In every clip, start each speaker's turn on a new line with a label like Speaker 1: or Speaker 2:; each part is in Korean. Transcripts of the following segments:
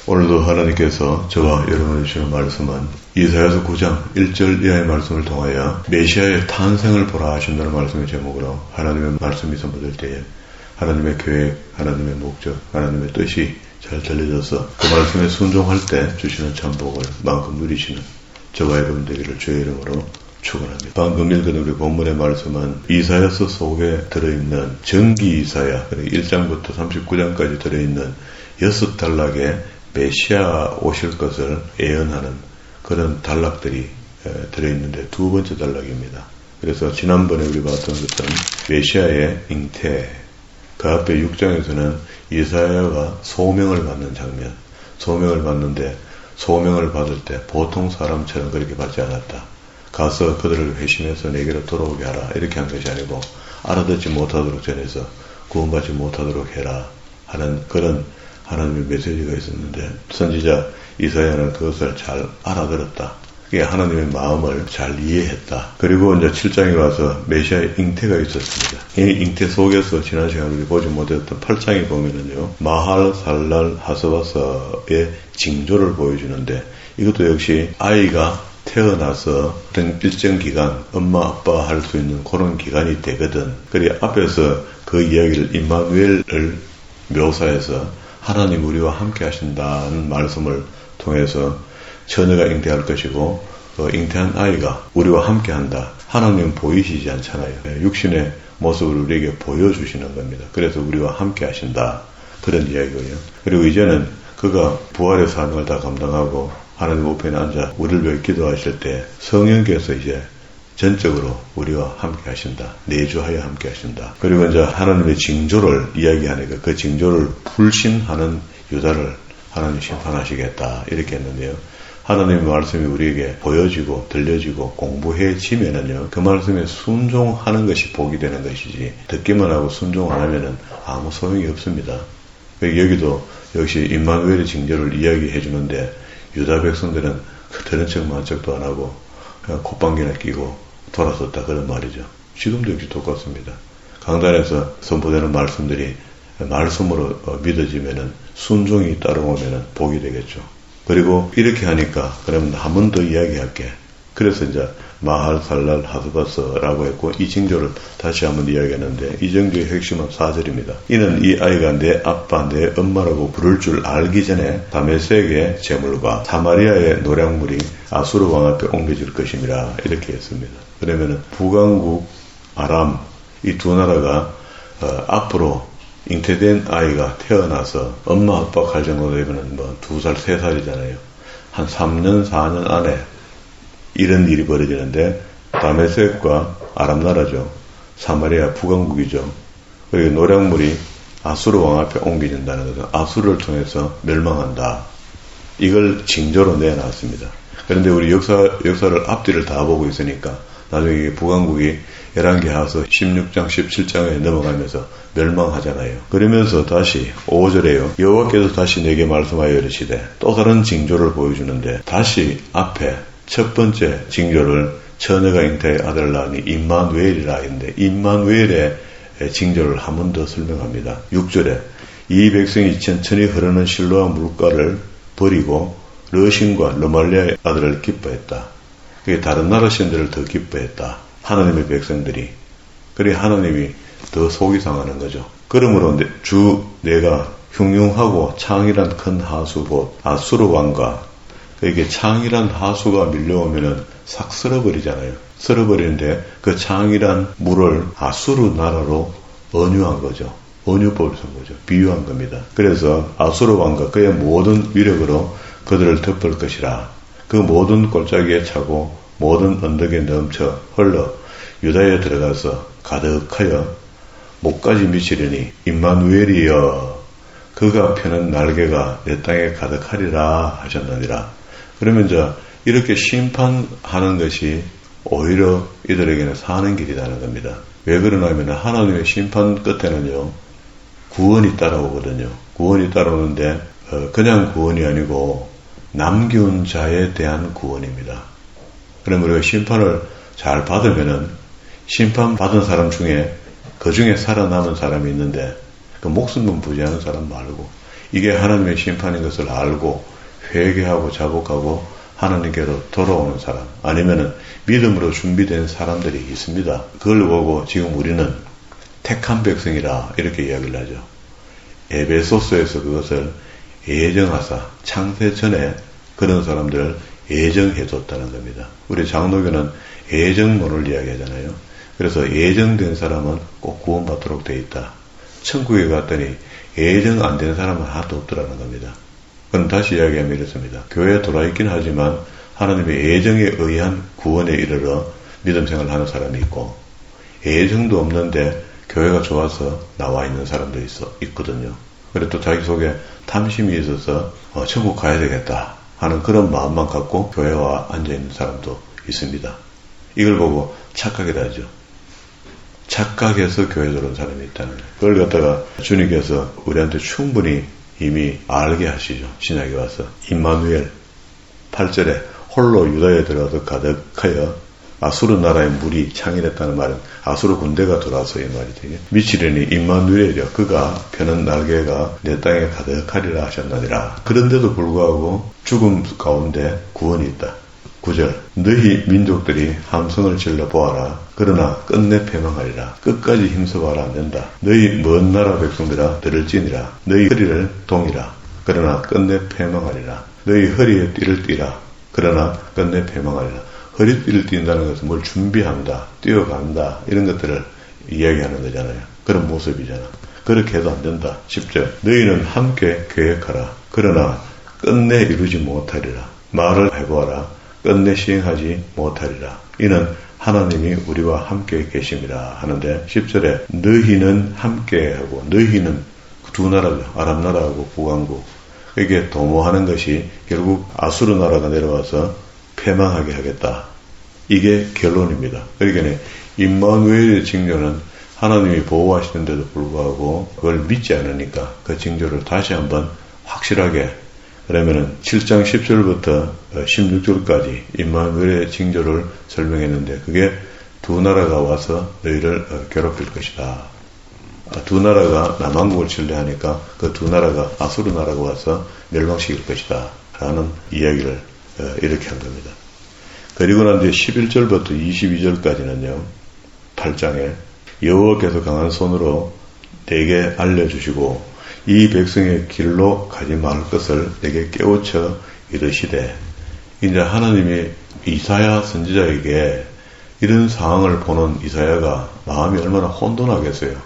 Speaker 1: 오늘도 하나님께서 저와 여러분을 주시는 말씀은 이사야서 9장 1절 이하의 말씀을 통하여 메시아의 탄생을 보라 하신다는 말씀의 제목으로 하나님의 말씀이 선포될 때에 하나님의 계획, 하나님의 목적, 하나님의 뜻이 잘 들려져서 그 말씀에 순종할 때 주시는 참복을 마음껏 누리시는 저와 여러분 되기를 주의 이름으로 축원합니다. 방금 읽은 우리 본문의 말씀은 이사야서 속에 들어있는 정기 이사야 1장부터 39장까지 들어있는 6단락의 메시아 오실 것을 예언하는 그런 단락들이 들어있는데 두 번째 단락입니다. 그래서 지난번에 우리 봤던 것은 메시아의 잉태, 그 앞에 6장에서는 이사야가 소명을 받는 장면, 소명을 받는데 소명을 받을 때 보통 사람처럼 그렇게 받지 않았다. 가서 그들을 회심해서 내게로 돌아오게 하라 이렇게 한 것이 아니고 알아듣지 못하도록 전해서 구원받지 못하도록 해라 하는 그런 하나님의 메시지가 있었는데 선지자 이사야는 그것을 잘 알아들었다. 그게 하나님의 마음을 잘 이해했다. 그리고 이제 7장에 와서 메시아의 잉태가 있었습니다. 이 잉태 속에서 지난 시간에 우리 보지 못했던 8장에 보면은요, 마할 살랄 하스바서의 징조를 보여주는데 이것도 역시 아이가 태어나서 어떤 일정 기간 엄마 아빠 할 수 있는 그런 기간이 되거든. 그리고 앞에서 그 이야기를 임마누엘을 묘사해서 하나님 우리와 함께 하신다는 말씀을 통해서 처녀가 잉태할 것이고 잉태한 아이가 우리와 함께 한다. 하나님은 보이시지 않잖아요. 육신의 모습을 우리에게 보여주시는 겁니다. 그래서 우리와 함께 하신다. 그런 이야기고요. 그리고 이제는 그가 부활의 사명을 다 감당하고 하나님 우편에 앉아 우리를 위해 기도하실 때 성령께서 이제 전적으로 우리와 함께 하신다. 내주하여 함께 하신다. 그리고 이제 하나님의 징조를 이야기하니까 그 징조를 불신하는 유다를 하나님 심판하시겠다. 이렇게 했는데요. 하나님의 말씀이 우리에게 보여지고 들려지고 공부해지면은요, 그 말씀에 순종하는 것이 복이 되는 것이지, 듣기만 하고 순종 안 하면은 아무 소용이 없습니다. 여기도 역시 임마누엘의 징조를 이야기해 주는데, 유다 백성들은 들은 척만 척도 안 하고, 그냥 콧방귀나 끼고 돌아섰다. 그런 말이죠. 지금도 역시 똑같습니다. 강단에서 선포되는 말씀들이 말씀으로 믿어지면은 순종이 따라오면은 복이 되겠죠. 그리고 이렇게 하니까 그러면 한 번 더 이야기할게. 그래서 이제 마할 살랄 하스바서라고 했고 이 징조를 다시 한번 이야기했는데 이 징조의 핵심은 4절입니다. 이는 이 아이가 내 아빠 내 엄마라고 부를 줄 알기 전에 다메섹의 재물과 사마리아의 노량물이 아수르 왕 앞에 옮겨질 것임이라 이렇게 했습니다. 그러면은 북왕국 아람 이 두 나라가 앞으로 잉태된 아이가 태어나서 엄마 아빠 갈 정도 되면은 뭐 2살 3살이잖아요. 한 3년 4년 안에 이런 일이 벌어지는데 다메섹과 아람 나라죠. 사마리아 북왕국이죠. 그리고 노량물이 아수르 왕 앞에 옮겨진다는 것은 아수르를 통해서 멸망한다. 이걸 징조로 내놨습니다. 그런데 우리 역사를 앞뒤를 다 보고 있으니까 나중에 북왕국이 열왕기하서 16장 17장에 넘어가면서 멸망하잖아요. 그러면서 다시 5절에요. 여호와께서 다시 내게 말씀하여 이르시되 또 다른 징조를 보여주는데 다시 앞에 첫 번째 징조를 처녀가 잉태의 아들을 낳으니 임마누엘이라 했는데 임마누엘의 징조를 한 번 더 설명합니다. 6절에 이 백성이 천천히 흐르는 실로와 물가를 버리고 르신과 르말리아의 아들을 기뻐했다. 그게 다른 나라 신들을 더 기뻐했다. 하나님의 백성들이. 그래 하나님이 더 속이 상하는 거죠. 그러므로 주 내가 흉흉하고 창이란 큰 하수 곧 아수르 왕과 이게 창이란 하수가 밀려오면은 싹 쓸어버리잖아요. 쓸어버리는데 그 창이란 물을 아수르 나라로 언유한 거죠. 언유법을 쓴 거죠. 비유한 겁니다. 그래서 아수르 왕과 그의 모든 위력으로 그들을 덮을 것이라. 그 모든 골짜기에 차고 모든 언덕에 넘쳐 흘러 유다에 들어가서 가득하여 목까지 미치려니 임마누엘이여 그가 펴는 날개가 내 땅에 가득하리라 하셨느니라. 그러면 이제 이렇게 심판하는 것이 오히려 이들에게는 사는 길이라는 겁니다. 왜 그러냐면 하나님의 심판 끝에는요 구원이 따라오거든요. 구원이 따라오는데 그냥 구원이 아니고 남겨온 자에 대한 구원입니다. 그러면 우리가 심판을 잘 받으면은 심판받은 사람 중에 그 중에 살아남은 사람이 있는데 그 목숨만 부지하는 사람 말고 이게 하나님의 심판인 것을 알고 회개하고 자복하고 하나님께로 돌아오는 사람, 아니면은 믿음으로 준비된 사람들이 있습니다. 그걸 보고 지금 우리는 택한 백성이라 이렇게 이야기를 하죠. 에베소서에서 그것을 예정하사 창세 전에 그런 사람들을 예정해뒀다는 겁니다. 우리 장로교는 예정론을 이야기하잖아요. 그래서 예정된 사람은 꼭 구원받도록 돼 있다. 천국에 갔더니 예정 안 된 사람은 하나도 없더라는 겁니다. 그럼 다시 이야기하면 이렇습니다. 교회에 돌아있긴 하지만 하나님의 예정에 의한 구원에 이르러 믿음 생활을 하는 사람이 있고, 예정도 없는데 교회가 좋아서 나와 있는 사람도 있거든요. 그리고 또 자기 속에 탐심이 있어서 천국 가야 되겠다 하는 그런 마음만 갖고 교회와 앉아있는 사람도 있습니다. 이걸 보고 착각이라 하죠. 착각해서 교회 들어온 사람이 있다는 거예요. 그걸 갖다가 주님께서 우리한테 충분히 이미 알게 하시죠. 신약에 와서 임마누엘 8절에 홀로 유다에 들어가서 가득하여 아수르 나라의 물이 창일했다는 말은 아수르 군대가 들어와서 이 말이 되게 미치려니 임마누엘이요. 그가 펴는 날개가 내 땅에 가득하리라 하셨나니라. 그런데도 불구하고 죽음 가운데 구원이 있다. 9절 너희 민족들이 함성을 질러 보아라. 그러나 끝내 패망하리라. 끝까지 힘써봐라 안 된다. 너희 먼 나라 백성들아 들을지니라. 너희 허리를 동이라. 그러나 끝내 패망하리라. 너희 허리에 띠를 띠라. 그러나 끝내 패망하리라. 허리띠를 띈다는 것은 뭘 준비한다, 뛰어간다 이런 것들을 이야기하는 거잖아요. 그런 모습이잖아. 그렇게 해도 안 된다. 10절 너희는 함께 계획하라. 그러나 끝내 이루지 못하리라. 말을 해보아라. 끝내 시행하지 못하리라. 이는 하나님이 우리와 함께 계심이라 하는데 10절에 너희는 함께 하고 너희는 두 나라죠. 아람 나라하고 북왕국. 이게 도모하는 것이 결국 아수르 나라가 내려와서 패망하게 하겠다. 이게 결론입니다. 그러니까 임마누엘의 징조는 하나님이 보호하시는데도 불구하고 그걸 믿지 않으니까 그 징조를 다시 한번 확실하게 그러면은 7장 10절부터 16절까지 임마누엘의 징조를 설명했는데 그게 두 나라가 와서 너희를 괴롭힐 것이다. 두 나라가 남왕국을 침략하니까 그 두 나라가 아수르 나라가 와서 멸망시킬 것이다. 라는 이야기를 이렇게 한 겁니다. 그리고 난 뒤에 11절부터 22절까지는요. 8장에 여호와께서 강한 손으로 내게 알려주시고 이 백성의 길로 가지 말 것을 내게 깨우쳐 이르시되 이제 하나님이 이사야 선지자에게 이런 상황을 보는 이사야가 마음이 얼마나 혼돈하겠어요.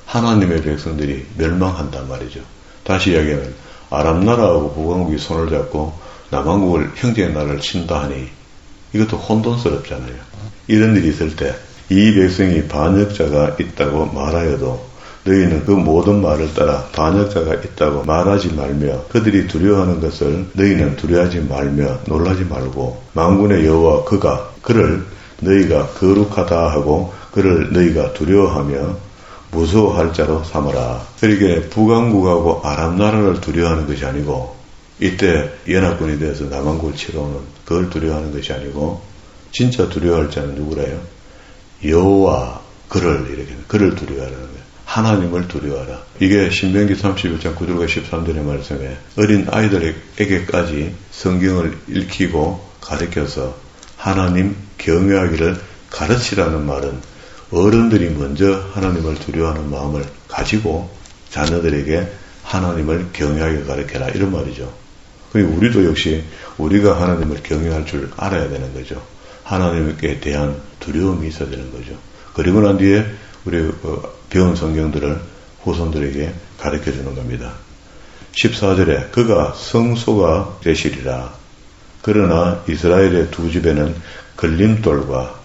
Speaker 1: 하나님의 백성들이 멸망한단 말이죠. 다시 이야기하면 아람 나라하고 북왕국이 손을 잡고 남왕국을 형제의 나라를 친다 하니 이것도 혼돈스럽잖아요. 이런 일이 있을 때 이 백성이 반역자가 있다고 말하여도 너희는 그 모든 말을 따라 반역자가 있다고 말하지 말며 그들이 두려워하는 것을 너희는 두려워하지 말며 놀라지 말고 만군의 여호와 그가 그를 너희가 거룩하다 하고 그를 너희가 두려워하며 무서워할 자로 삼아라. 그러니까 북왕국하고 아람 나라를 두려워하는 것이 아니고 이때 연합군이 되어서 남왕국을 치러 오는 그걸 두려워하는 것이 아니고 진짜 두려워할 자는 누구래요? 여호와 그를 이렇게 그를 두려워하라는 거예요. 하나님을 두려워하라. 이게 신명기 31장 9절과 13절의 말씀에 어린 아이들에게까지 성경을 읽히고 가르쳐서 하나님 경외하기를 가르치라는 말은 어른들이 먼저 하나님을 두려워하는 마음을 가지고 자녀들에게 하나님을 경외하게 가르쳐라 이런 말이죠. 그리고 우리도 역시 우리가 하나님을 경외할 줄 알아야 되는 거죠. 하나님께 대한 두려움이 있어야 되는 거죠. 그리고 난 뒤에 우리 배운 성경들을 후손들에게 가르쳐 주는 겁니다. 14절에 그가 성소가 되시리라. 그러나 이스라엘의 두 집에는 걸림돌과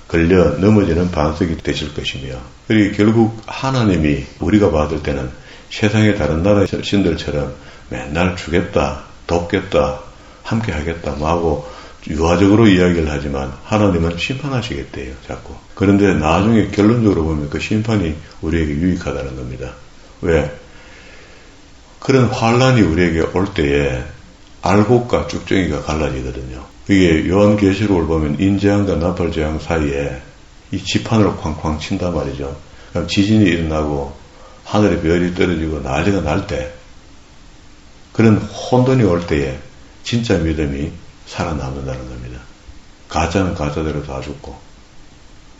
Speaker 1: 걸려 넘어지는 반석이 되실 것이며 그리고 결국 하나님이 우리가 받을 때는 세상의 다른 나라 신들처럼 맨날 주겠다, 돕겠다, 함께 하겠다 하고 유화적으로 이야기를 하지만 하나님은 심판하시겠대요. 자꾸. 그런데 나중에 결론적으로 보면 그 심판이 우리에게 유익하다는 겁니다. 왜? 그런 환란이 우리에게 올 때에 알곡과 쭉정이가 갈라지거든요. 이게 요한계시록을 보면 인재앙과 나팔재앙 사이에 이 지판으로 쾅쾅 친단 말이죠. 그럼 지진이 일어나고 하늘에 별이 떨어지고 난리가 날 때 그런 혼돈이 올 때에 진짜 믿음이 살아남는다는 겁니다. 가짜는 가짜대로 다 죽고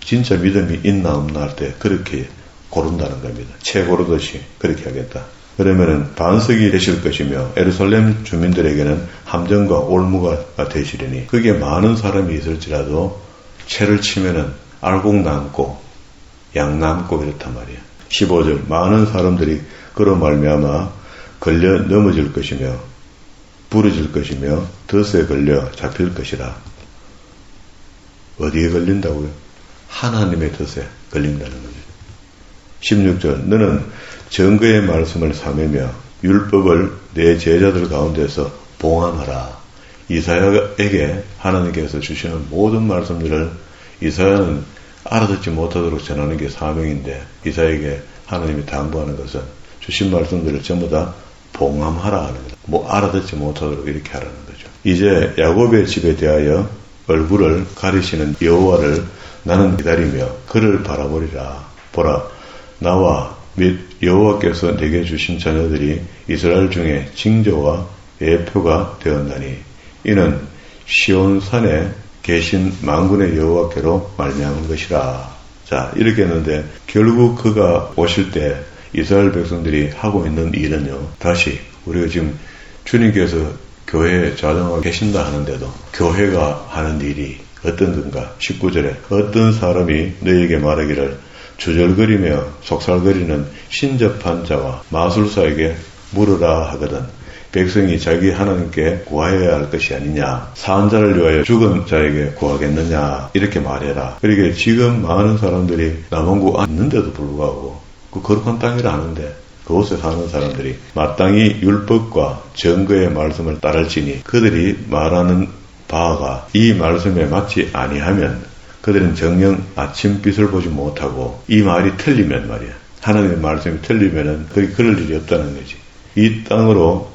Speaker 1: 진짜 믿음이 있나 없나 할 때 그렇게 고른다는 겁니다. 채 고르듯이 그렇게 하겠다. 그러면은 반석이 되실 것이며 예루살렘 주민들에게는 함정과 올무가 되시리니 거기에 많은 사람이 있을지라도 채를 치면은 알곡 남고 양 남고 이렇단 말이에요. 15절 많은 사람들이 그로 말미암아 걸려 넘어질 것이며 부러질 것이며 덫에 걸려 잡힐 것이라. 어디에 걸린다고요? 하나님의 덫에 걸린다는 겁니다. 16절 너는 증거의 말씀을 삼으며 율법을 내 제자들 가운데서 봉함하라. 이사야에게 하나님께서 주시는 모든 말씀들을 이사야는 알아듣지 못하도록 전하는 게 사명인데 이사야에게 하나님이 당부하는 것은 주신 말씀들을 전부 다 봉함하라 하는 거죠. 알아듣지 못하도록 이렇게 하라는 거죠. 이제 야곱의 집에 대하여 얼굴을 가리시는 여호와를 나는 기다리며 그를 바라보리라. 보라 나와 및 여호와께서 내게 주신 자녀들이 이스라엘 중에 징조와 예표가 되었나니 이는 시온산에 계신 만군의 여호와께로 말미암은 것이라. 자 이렇게 했는데 결국 그가 오실 때 이스라엘 백성들이 하고 있는 일은요. 다시 우리가 지금 주님께서 교회에 자정하고 계신다 하는데도 교회가 하는 일이 어떤 건가? 19절에 어떤 사람이 너에게 말하기를 주절거리며 속살거리는 신접한 자와 마술사에게 물으라 하거든 백성이 자기 하나님께 구하여야 할 것이 아니냐 사한 자를 위하여 죽은 자에게 구하겠느냐 이렇게 말해라. 그러니까 지금 많은 사람들이 남원구 있는데도 불구하고 그 거룩한 땅이라 하는데 그곳에 사는 사람들이 마땅히 율법과 증거의 말씀을 따를지니 그들이 말하는 바가 이 말씀에 맞지 아니하면 그들은 정녕 아침빛을 보지 못하고 이 말이 틀리면 말이야. 하나님의 말씀이 틀리면은 거기 그럴 일이 없다는 거지. 이 땅으로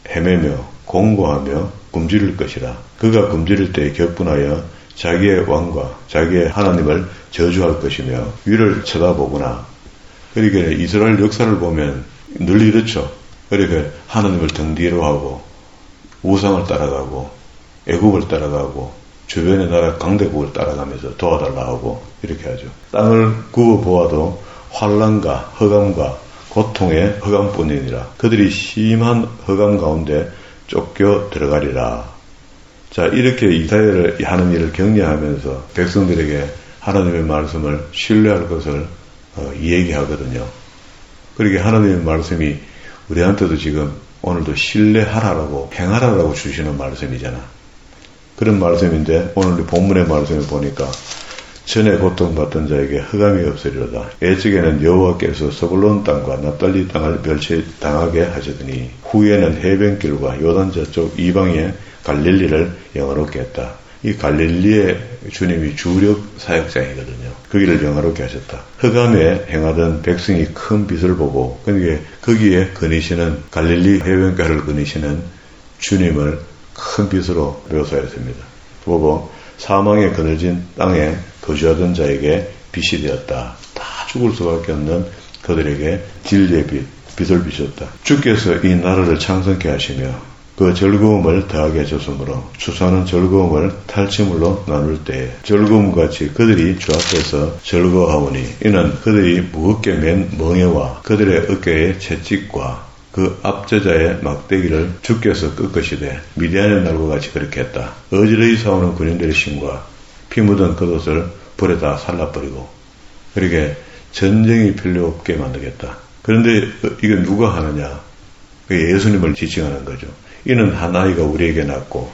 Speaker 1: 헤매며 공고하며 굶주릴 것이라. 그가 굶주릴 때에 격분하여 자기의 왕과 자기의 하나님을 저주할 것이며 위를 쳐다보구나. 그러니까 이스라엘 역사를 보면 늘 이렇죠. 그러니까 하나님을 등 뒤로 하고 우상을 따라가고 애국을 따라가고 주변의 나라 강대국을 따라가면서 도와달라 하고 이렇게 하죠. 땅을 굽어보아도 환난과 흑암과 고통의 흑암뿐이니라. 그들이 심한 흑암 가운데 쫓겨 들어가리라. 자 이렇게 이사야를 하는 일을 격려하면서 백성들에게 하나님의 말씀을 신뢰할 것을 얘기하거든요. 그러게 하나님의 말씀이 우리한테도 지금 오늘도 신뢰하라고 행하라고 주시는 말씀이잖아. 그런 말씀인데 오늘 본문의 말씀을 보니까 전에 고통받던 자에게 흑암이 없으리로다. 예적에는 여호와께서 서불론 땅과 납달리 땅을 멸치당하게 하시더니 후에는 해변길과 요단 저쪽 이방의 갈릴리를 영화롭게 했다. 이 갈릴리의 주님이 주력 사역장이거든요. 거기를 영화롭게 하셨다. 흑암에 행하던 백성이 큰 빛을 보고 그러니까 거기에 거니시는 갈릴리 해변가를 거니시는 주님을 큰 빛으로 묘사했습니다. 보고 사망에 그늘진 땅에 거주하던 자에게 빛이 되었다. 다 죽을 수밖에 없는 그들에게 진리의 빛을 비쳤다. 주께서 이 나라를 창성케 하시며 그 즐거움을 더하게 하셨으므로 추수하는 즐거움을 탈취물로 나눌 때에 즐거움같이 그들이 주 앞에서 즐거워하오니 이는 그들이 무겁게 맨 멍에와 그들의 어깨의 채찍과 그 압제자의 막대기를 주께서 꺾으시되 미디안의 날과 같이 그렇게 했다. 어지러이 싸우는 군인들의 신과 피 묻은 겉옷을 불에다 살라버리고 그렇게 전쟁이 필요 없게 만들겠다. 그런데 이건 누가 하느냐? 예수님을 지칭하는 거죠. 이는 한 아이가 우리에게 낳고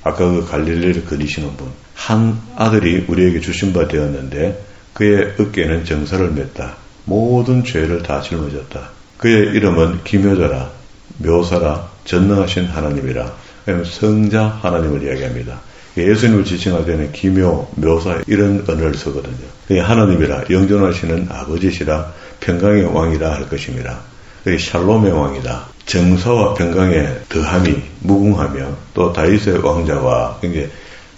Speaker 1: 아까 그 갈릴리를 거니시는 분 한 아들이 우리에게 주신 바 되었는데 그의 어깨에는 정사를 맸다. 모든 죄를 다 짊어졌다. 그의 이름은 기묘자라 묘사라 전능하신 하나님이라. 성자 하나님을 이야기합니다. 예수님을 지칭할 때는 기묘, 묘사 이런 언어를 쓰거든요. 하나님이라 영존하시는 아버지시라 평강의 왕이라 할 것입니다. 샬롬의 왕이다. 정사와 평강의 더함이 무궁하며 또 다윗의 왕자와 이게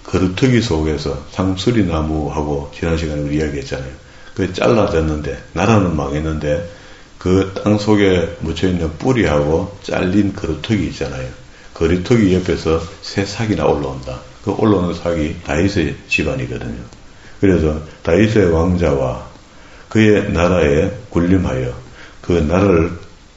Speaker 1: 거루터기 속에서 상수리나무하고 지난 시간에 우리 이야기했잖아요. 그게 잘라졌는데 나라는 망했는데 그 땅 속에 묻혀있는 뿌리하고 잘린 거루터기 있잖아요. 거루터기 옆에서 새 삭이나 올라온다. 그 올라오는 삭이 다윗의 집안이거든요. 그래서 다윗의 왕자와 그의 나라에 군림하여 그 나라를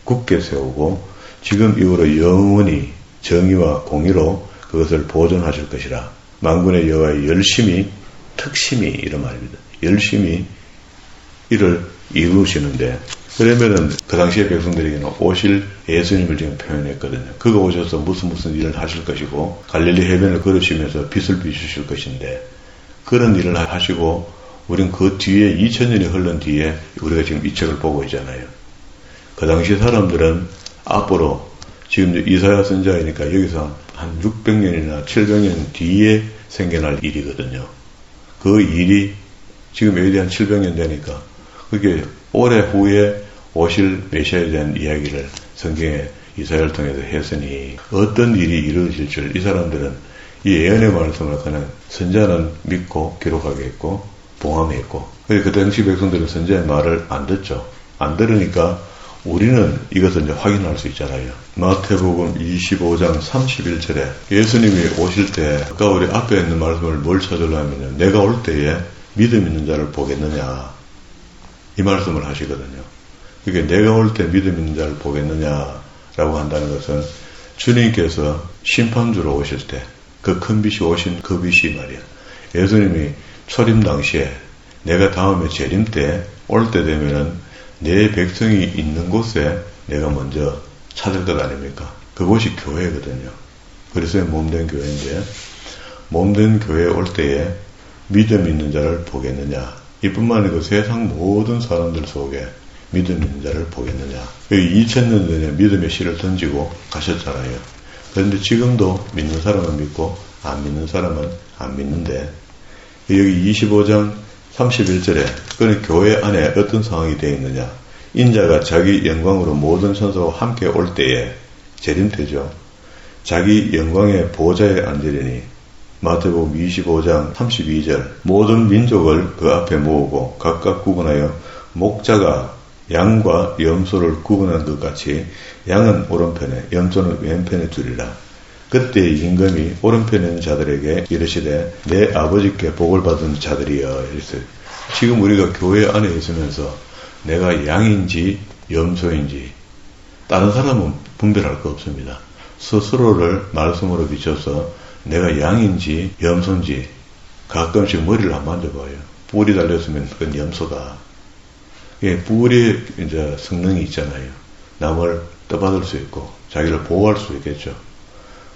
Speaker 1: 굳게 세우고 지금 이후로 영원히 정의와 공의로 그것을 보존하실 것이라. 만군의 여호와의 열심히 특심히 이런 말입니다. 열심히 이를 이루시는데, 그러면은 그 당시의 백성들에게는 오실 예수님을 지금 표현했거든요. 그가 오셔서 무슨 일을 하실 것이고 갈릴리 해변을 걸으시면서 빛을 비추실 것인데, 그런 일을 하시고 우린 그 뒤에 2000년이 흘른 뒤에 우리가 지금 이 책을 보고 있잖아요. 그 당시 사람들은 앞으로 지금 이사야 선지자이니까 여기서 한 600년이나 700년 뒤에 생겨날 일이거든요. 그 일이 지금 여기에 한 700년 되니까 그게 오래 후에 오실 메시아에 대한 이야기를 성경에 이사야를 통해서 했으니 어떤 일이 이루어질 줄 이 사람들은 이 예언의 말씀을 그냥 선지자는 믿고 기록하겠고 봉함했고, 그 당시 백성들은 선지자의 말을 안 듣죠. 안 들으니까 우리는 이것을 이제 확인할 수 있잖아요. 마태복음 25장 31절에 예수님이 오실 때 아까 우리 앞에 있는 말씀을 뭘 찾으려면 내가 올 때에 믿음 있는 자를 보겠느냐 이 말씀을 하시거든요. 그게 내가 올 때 믿음 있는 자를 보겠느냐라고 한다는 것은 주님께서 심판주로 오실 때 그 큰 빛이 오신 그 빛이 말이야. 예수님이 초림 당시에 내가 다음에 재림 때 올 때 되면은 내 백성이 있는 곳에 내가 먼저 찾을 것 아닙니까? 그곳이 교회거든요. 그래서 몸된 교회인데, 몸된 교회에 올 때에 믿음 있는 자를 보겠느냐. 이뿐만 아니고 세상 모든 사람들 속에 믿음 있는 자를 보겠느냐. 여기 2000년 전에 믿음의 씨를 던지고 가셨잖아요. 그런데 지금도 믿는 사람은 믿고 안 믿는 사람은 안 믿는데, 여기 25장 31절에 그는 교회 안에 어떤 상황이 되어 있느냐. 인자가 자기 영광으로 모든 천사와 함께 올 때에 재림되죠. 자기 영광의 보좌에 앉으리니 마태복음 25장 32절 모든 민족을 그 앞에 모으고 각각 구분하여 목자가 양과 염소를 구분한 것 같이 양은 오른편에 염소는 왼편에 두리라. 그때 임금이 오른편에 있는 자들에게 이르시되 내 아버지께 복을 받은 자들이여 이랬어요. 지금 우리가 교회 안에 있으면서 내가 양인지 염소인지 다른 사람은 분별할 거 없습니다. 스스로를 말씀으로 비춰서 내가 양인지 염소인지 가끔씩 머리를 안 만져봐요. 뿔이 달렸으면 그건 염소다. 예, 뿔이 이제 성능이 있잖아요. 남을 떠받을 수 있고 자기를 보호할 수 있겠죠.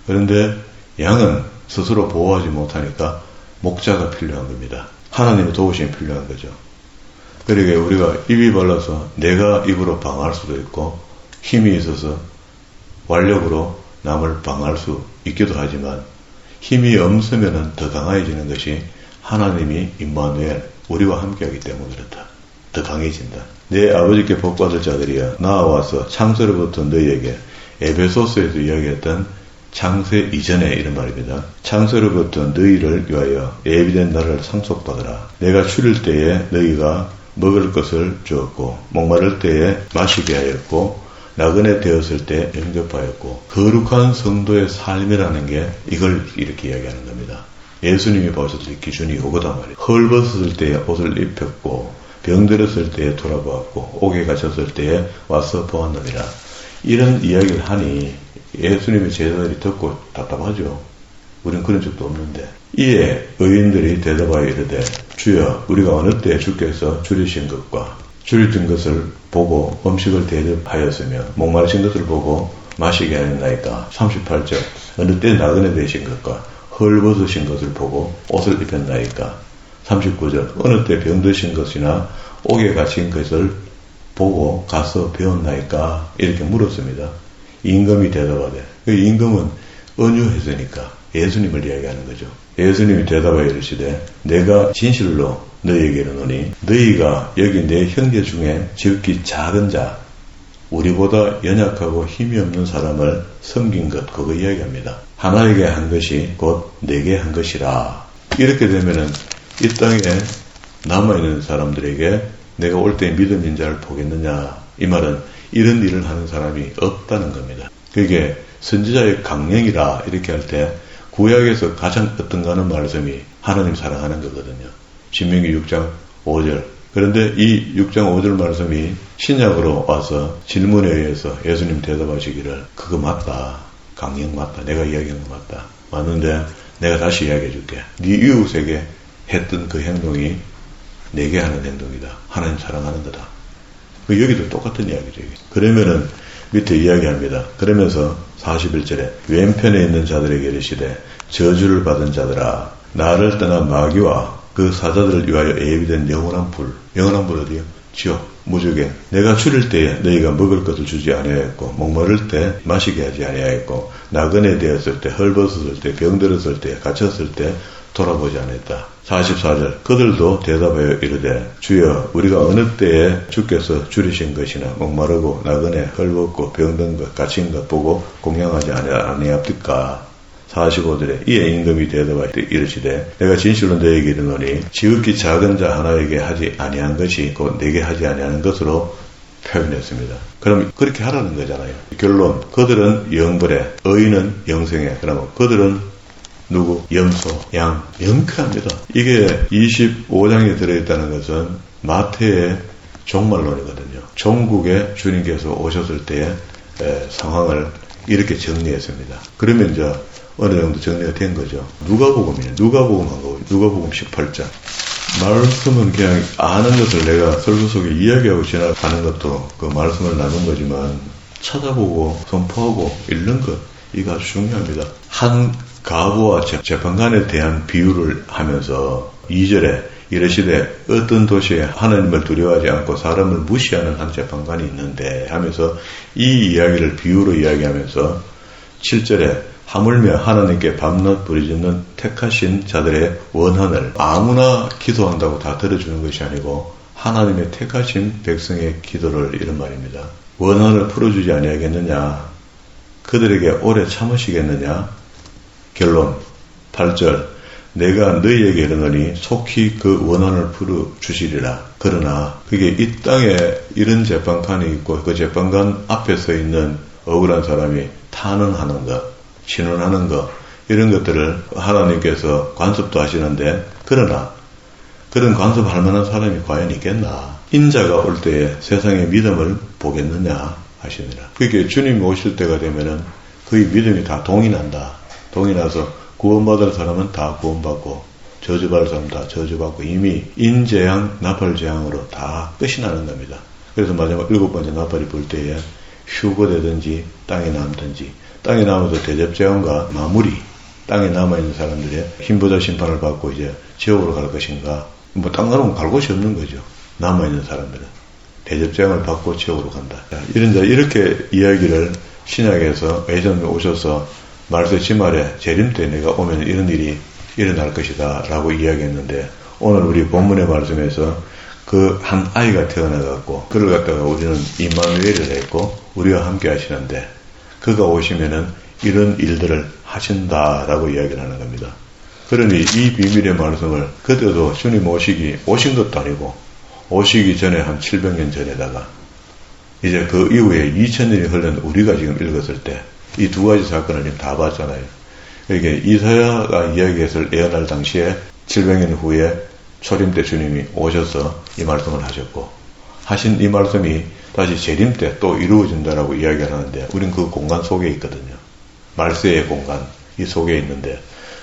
Speaker 1: 그런데 양은 스스로 보호하지 못하니까 목자가 필요한 겁니다. 하나님의 도우심이 필요한 거죠. 그러니까 우리가 입이 발라서 내가 입으로 방어할 수도 있고 힘이 있어서 완력으로 남을 방어할 수 있기도 하지만 힘이 없으면 더 강해지는 것이 하나님이 임마누엘 우리와 함께하기 때문에 그렇다. 더 강해진다. 내 아버지께 복받을 자들이여 나와서 창세로부터 너희에게 에베소서에서 이야기했던 창세 이전에 이런 말입니다. 창세로부터 너희를 위하여 예비된 날을 상속받으라. 내가 추릴 때에 너희가 먹을 것을 주었고 목마를 때에 마시게 하였고 나그네 되었을 때 영접하였고 거룩한 성도의 삶이라는 게 이걸 이렇게 이야기하는 겁니다. 예수님이 보셨을 기준이 이거단 말이에요. 헐벗었을 때에 옷을 입혔고 병들었을 때에 돌아보았고 옥에 갇혔을 때에 와서 보았느니라. 이런 이야기를 하니 예수님의 제자들이 듣고 답답하죠. 우린 그런 적도 없는데. 이에 의인들이 대답하여 이르되 주여 우리가 어느 때 주께서 줄이신 것과 줄이신 것을 보고 음식을 대접하였으며 목마르신 것을 보고 마시게 하였나이까. 38절 어느 때 나그네 되신 것과 헐벗으신 것을 보고 옷을 입혔나이까. 39절 어느 때 병드신 것이나 옥에 갇힌 것을 보고 가서 배웠나이까. 이렇게 물었습니다. 임금이 대답하되 그 임금은 은유했으니까 예수님을 이야기하는 거죠. 예수님이 대답하여 이르시되 내가 진실로 너희에게 이르노니 너희가 여기 내 형제 중에 지극히 작은 자 우리보다 연약하고 힘이 없는 사람을 섬긴 것 그거 이야기합니다. 하나에게 한 것이 곧 내게 한 것이라. 이렇게 되면은 이 땅에 남아있는 사람들에게 내가 올 때 믿음인 자를 보겠느냐 이 말은 이런 일을 하는 사람이 없다는 겁니다. 그게 선지자의 강령이라 이렇게 할 때 구약에서 가장 어떤가 하는 말씀이 하나님 사랑하는 거거든요. 신명기 6장 5절. 그런데 이 6장 5절 말씀이 신약으로 와서 질문에 의해서 예수님 대답하시기를 그거 맞다. 강령 맞다. 내가 이야기한 거 맞다. 맞는데 내가 다시 이야기해 줄게. 네 이웃에게 했던 그 행동이 내게 하는 행동이다. 하나님 사랑하는 거다. 여기도 똑같은 이야기죠. 그러면은 밑에 이야기합니다. 그러면서 41절에 왼편에 있는 자들에게 이르시되 저주를 받은 자들아 나를 떠난 마귀와 그 사자들을 위하여 예비된 영원한 불. 영원한 불 어디요? 지옥, 무저갱. 내가 줄일 때에 너희가 먹을 것을 주지 아니하였고 목마를 때 마시게 하지 아니하였고 나그네 되었을 때 헐벗었을 때 병들었을 때 갇혔을 때 돌아보지 않았다. 44절 그들도 대답하여 이르되 주여 우리가 어느 때에 주께서 줄이신 것이나 목마르고 나그네 헐벗고 병든 것 갇힌 것 보고 공양하지 아니하옵니까? 45절에 이에 임금이 대답하여 이르시되 내가 진실로 너에게 이르노니 지극히 작은 자 하나에게 하지 아니한 것이 곧 내게 하지 아니하는 것으로 표현했습니다. 그럼 그렇게 하라는 거잖아요. 결론 그들은 영벌에 의인은 영생에. 그러면 그들은 누구? 염소, 양, 명쾌합니다. 이게 25장에 들어있다는 것은 마태의 종말론이거든요. 종국에 주님께서 오셨을 때의 상황을 이렇게 정리했습니다. 그러면 이제 어느 정도 정리가 된 거죠. 누가복음이에요. 누가복음 한 거. 누가복음 18장. 말씀은 그냥 아는 것을 내가 설교 속에 이야기하고 지나가는 것도 그 말씀을 나눈 거지만 찾아보고 선포하고 읽는 것 이거 아주 중요합니다. 한 가부와 재판관에 대한 비유를 하면서 2절에 이르시되 어떤 도시에 하나님을 두려워하지 않고 사람을 무시하는 한 재판관이 있는데 하면서 이 이야기를 비유로 이야기하면서 7절에 하물며 하나님께 밤낮 부르짖는 택하신 자들의 원한을 아무나 기도한다고 다 들어주는 것이 아니고 하나님의 택하신 백성의 기도를 이런 말입니다. 원한을 풀어주지 아니하겠느냐? 그들에게 오래 참으시겠느냐? 결론 8절 내가 너희에게 이르노니 속히 그 원한을 풀어주시리라. 그러나 그게 이 땅에 이런 재판관이 있고 그 재판관 앞에 서 있는 억울한 사람이 탄원하는 것 신원하는 것 이런 것들을 하나님께서 관습도 하시는데 그러나 그런 관습할 만한 사람이 과연 있겠나? 인자가 올 때에 세상의 믿음을 보겠느냐 하시니라. 그게 주님이 오실 때가 되면은 그의 믿음이 다 동이 난다. 동이 나서 구원받을 사람은 다 구원받고 저주받을 사람은 다 저주받고 이미 인재앙 나팔재앙으로 다 끝이 나는 겁니다. 그래서 마지막 7번째 나팔이 불 때에 휴거되든지 땅에 남든지 땅에 남아서 대접재앙과 마무리 땅에 남아있는 사람들의 힘보다 심판을 받고 이제 지옥으로 갈 것인가 뭐 땅 나라면 갈 곳이 없는 거죠. 남아있는 사람들은 대접재앙을 받고 지옥으로 간다. 이렇게 이야기를 신약에서 예수님이 오셔서 말세 지말에 재림 때 내가 오면 이런 일이 일어날 것이다 라고 이야기했는데 오늘 우리 본문의 말씀에서 그 한 아이가 태어나갖고 그를 갖다가 우리는 임마누엘을 했고 우리와 함께 하시는데 그가 오시면은 이런 일들을 하신다라고 이야기를 하는 겁니다. 그러니 이 비밀의 말씀을 그때도 주님 오신 것도 아니고 오시기 전에 한 700년 전에다가 이제 그 이후에 2000년이 흘른 우리가 지금 읽었을 때 이 두 가지 사건을 지금 다 봤잖아요. 이게 이사야가 이야기했을 예언할 당시에 700년 후에 초림 때 주님이 오셔서 이 말씀을 하셨고 하신 이 말씀이 다시 재림 때 또 이루어진다라고 이야기를 하는데 우린 그 공간 속에 있거든요. 말세의 공간 이 속에 있는데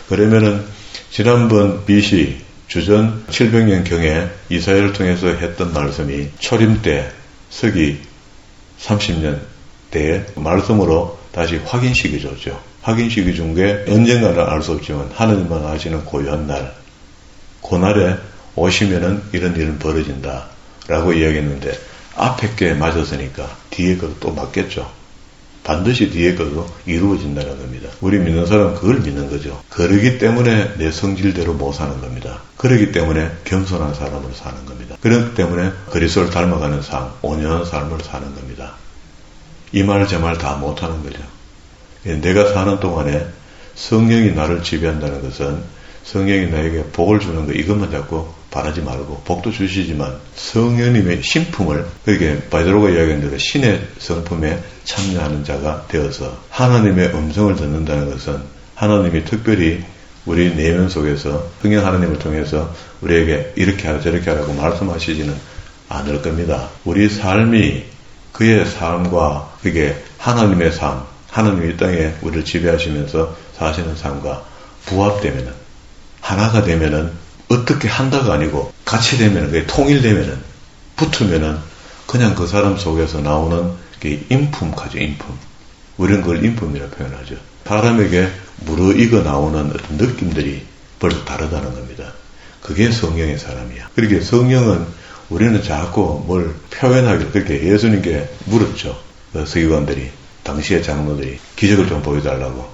Speaker 1: 그러면은 지난번 BC 주전 700년경에 이사야를 통해서 했던 말씀이 초림 때 서기 30년 때의 말씀으로 다시 확인시켜 줬죠. 확인시켜 준 게 언젠가는 알 수 없지만 하나님만 아시는 고유한 날 그날에 오시면은 이런 일은 벌어진다 라고 이야기했는데 앞에 게 맞았으니까 뒤에 것도 또 맞겠죠. 반드시 뒤에 것도 이루어진다는 겁니다. 우리 믿는 사람은 그걸 믿는 거죠. 그러기 때문에 내 성질대로 못 사는 겁니다. 그러기 때문에 겸손한 사람으로 사는 겁니다. 그렇기 때문에 그리스도를 닮아가는 삶, 온유한 삶을 사는 겁니다. 이 말 저 말 다 못하는 거죠. 내가 사는 동안에 성령이 나를 지배한다는 것은 성령이 나에게 복을 주는 거 이것만 자꾸 바라지 말고 복도 주시지만 성령님의 신품을 그렇게 바이드로가 이야기한 대로 신의 성품에 참여하는 자가 되어서 하나님의 음성을 듣는다는 것은 하나님이 특별히 우리 내면 속에서 성령 하나님을 통해서 우리에게 이렇게 하라 저렇게 하라고 말씀하시지는 않을 겁니다. 우리 삶이 그의 삶과 그게 하나님의 삶, 하나님이 이 땅에 우리를 지배하시면서 사시는 삶과 부합되면은 하나가 되면은 어떻게 한다가 아니고 같이 되면은 그게 통일되면은 붙으면은 그냥 그 사람 속에서 나오는 게 인품까지 인품. 우리는 그걸 인품이라고 표현하죠. 사람에게 무르익어 나오는 어떤 느낌들이 벌써 다르다는 겁니다. 그게 성령의 사람이야. 그렇게 성령은 우리는 자꾸 뭘 표현하길 그렇게 예수님께 물었죠. 그 서기관들이 당시의 장로들이 기적을 좀 보여달라고.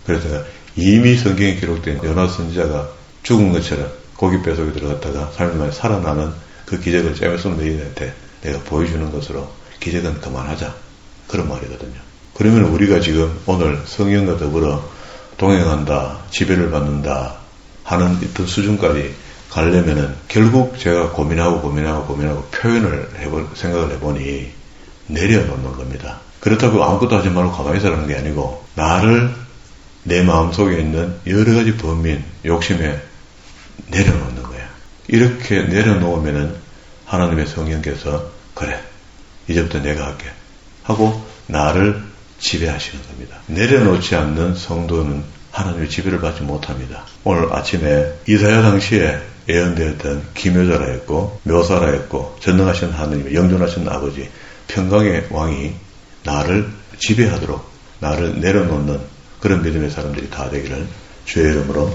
Speaker 1: 그래서 이미 성경에 기록된 요나 선지자가 죽은 것처럼 고기 뱃속에 들어갔다가 3일 만에 살아나는 그 기적을 제메손 너희한테 내가 보여주는 것으로 기적은 그만하자. 그런 말이거든요. 그러면 우리가 지금 오늘 성령과 더불어 동행한다, 지배를 받는다 하는 어떤 수준까지 가려면은 결국 제가 고민하고 표현을 생각을 해보니 내려놓는 겁니다. 그렇다고 아무것도 하지 말고 가만히 있으라는 게 아니고 나를 내 마음속에 있는 여러 가지 범민, 욕심에 내려놓는 거야. 이렇게 내려놓으면은 하나님의 성령께서 그래 이제부터 내가 할게 하고 나를 지배하시는 겁니다. 내려놓지 않는 성도는 하나님의 지배를 받지 못합니다. 오늘 아침에 이사야 당시에 예언되었던 기묘자라 했고 묘사라 했고 전능하신 하나님, 영존하신 아버지, 평강의 왕이 나를 지배하도록 나를 내려놓는 그런 믿음의 사람들이 다 되기를 주의 이름으로